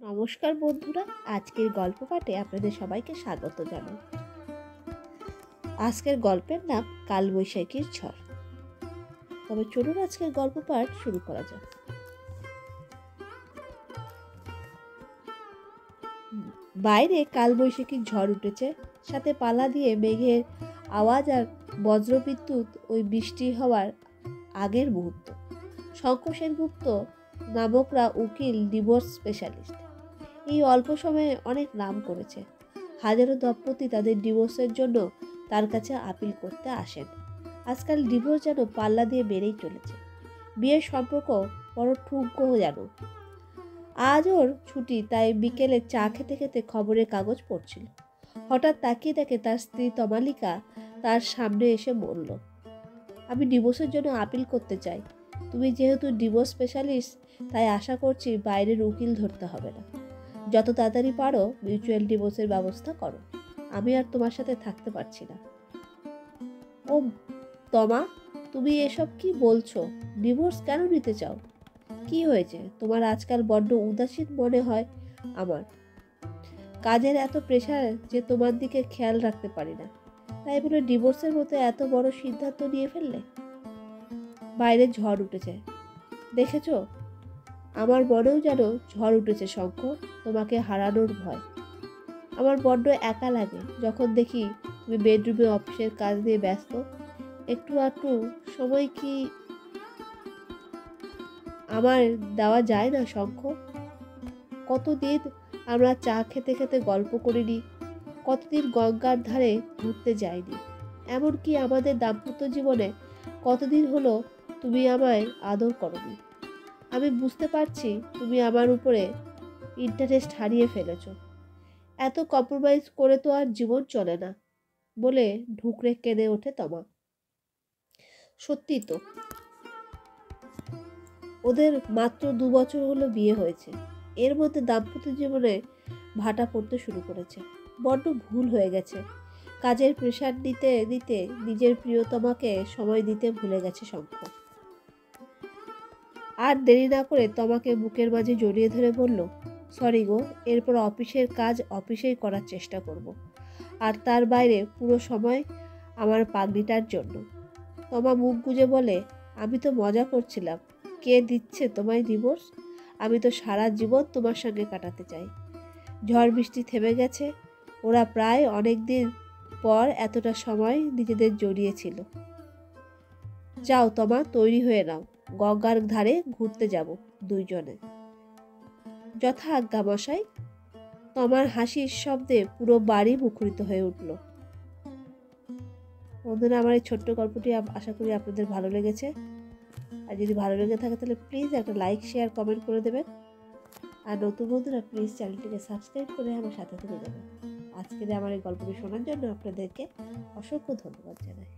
নমস্কার বন্ধুরা, আজকের গল্প পাঠে আপনাদের সবাইকে স্বাগত জানাই। আজকের গল্পের নাম কালবৈশাখীর ঝড়। তবে চলুন আজকের গল্প পাঠ শুরু করা যাক। বাইরে কালবৈশাখীর ঝড় উঠেছে, সাথে পালা দিয়ে মেঘের আওয়াজ আর বজ্রবিদ্যুৎ। ওই বৃষ্টি হওয়ার আগের মুহূর্ত। শঙ্খ সেনগুপ্ত নামকরা উকিল, ডিভোর্স স্পেশালিস্ট, এই অল্প সময়ে অনেক নাম করেছে। হাজারো দম্পতি তাদের ডিভোর্সের জন্য তার কাছে আপিল করতে আসেন। আজকাল ডিভোর্স যেন পাল্লা দিয়ে বেড়েই চলেছে। বিয়ের সম্পর্ক বড় ঠুনকো যেন। আজ ওর ছুটি, তাই বিকেলে চা খেতে খেতে খবরের কাগজ পড়ছিল। হঠাৎ তাকিয়ে দেখে তার স্ত্রী তমালিকা তার সামনে এসে বলল, আমি ডিভোর্সের জন্য আপিল করতে চাই। তুমি যেহেতু ডিভোর্স স্পেশালিস্ট, তাই আশা করছি বাইরের উকিল ধরতে হবে না। যত তাড়াতাড়ি পারো মিউচুয়াল ডিভোর্সের ব্যবস্থা করো। আমি আর তোমার সাথে থাকতে পারছি না। ও তমা, তুমি এসব কি বলছো? ডিভোর্স কেন নিতে চাও? কি হয়েছে তোমার? আজকাল বড্ড উদাসীন মনে হয় আমার। কাজের এত প্রেশার যে তোমার দিকে খেয়াল রাখতে পারি না, তাই বলে ডিভোর্সের মতো এত বড় সিদ্ধান্ত নিয়ে ফেললে? বাইরে ঝড় উঠেছে, দেখেছো? আমার মনেও যেন ঝড় উঠেছে শঙ্খ, তোমাকে হারানোর ভয়। আমার বড্ড একা লাগে যখন দেখি তুমি বেডরুমে অফিসের কাজ নিয়ে ব্যস্ত। একটু সময় কি আমার দেওয়া যায় না শঙ্খ? কতদিন আমরা চা খেতে খেতে গল্প করিনি, কতদিন গঙ্গার ধারে ঘুরতে যাইনি, এমনকি আমাদের দাম্পত্য জীবনে কতদিন হলো তুমি আমায় আদর করোনি। আমি বুঝতে পারছি তুমি আমার উপরে ইন্টারেস্ট হারিয়ে ফেলেছ। এত কম্প্রোমাইজ করে তো আর জীবন চলে না, বলে ঢুকরে কেঁদে ওঠে তমা। সত্যি তো, ওদের মাত্র 2 বছর হলো বিয়ে হয়েছে। এর মধ্যে দাম্পত্য জীবনে ভাটা পড়তে শুরু করেছে। বড্ড ভুল হয়ে গেছে। কাজের প্রেশার নিতে নিতে নিজের প্রিয়তমাকে সময় দিতে ভুলে গেছে শঙ্খ। আর দেরি না করে তমাকে বুকের মাঝে জড়িয়ে ধরে বলল, সরি গো, এরপর অফিসের কাজ অফিসেই করার চেষ্টা করব। আর তার বাইরে পুরো সময় আমার পাগড়িটার জন্য। তমা মুখ গুজে বলে, আমি তো মজা করছিলাম। কে দিচ্ছে তোমায় ডিভোর্স? আমি তো সারা জীবন তোমার সঙ্গে কাটাতে চাই। ঝড় বৃষ্টি থেমে গেছে। ওরা প্রায় অনেক দিন পর এতটা সময় নিজেদের জড়িয়েছিল। যাও তমা, তৈরি হয়ে নাও, গঙ্গার ধারে ঘুরতে যাব দুইজনে। যথা আজ্ঞা মশাই। তমার হাসির শব্দে পুরো বাড়ি মুখরিত হয়ে উঠল। বন্ধুরা, আমার এই ছোট্ট গল্পটি আশা করি আপনাদের ভালো লেগেছে। আর যদি ভালো লেগে থাকে তাহলে প্লিজ একটা লাইক, শেয়ার, কমেন্ট করে দেবেন। আর নতুন বন্ধুরা প্লিজ চ্যানেলটিকে সাবস্ক্রাইব করে আমার সাথে থেকে যাবেন। আজকের আমার এই গল্পটি শোনার জন্য আপনাদেরকে অসংখ্য ধন্যবাদ জানাই।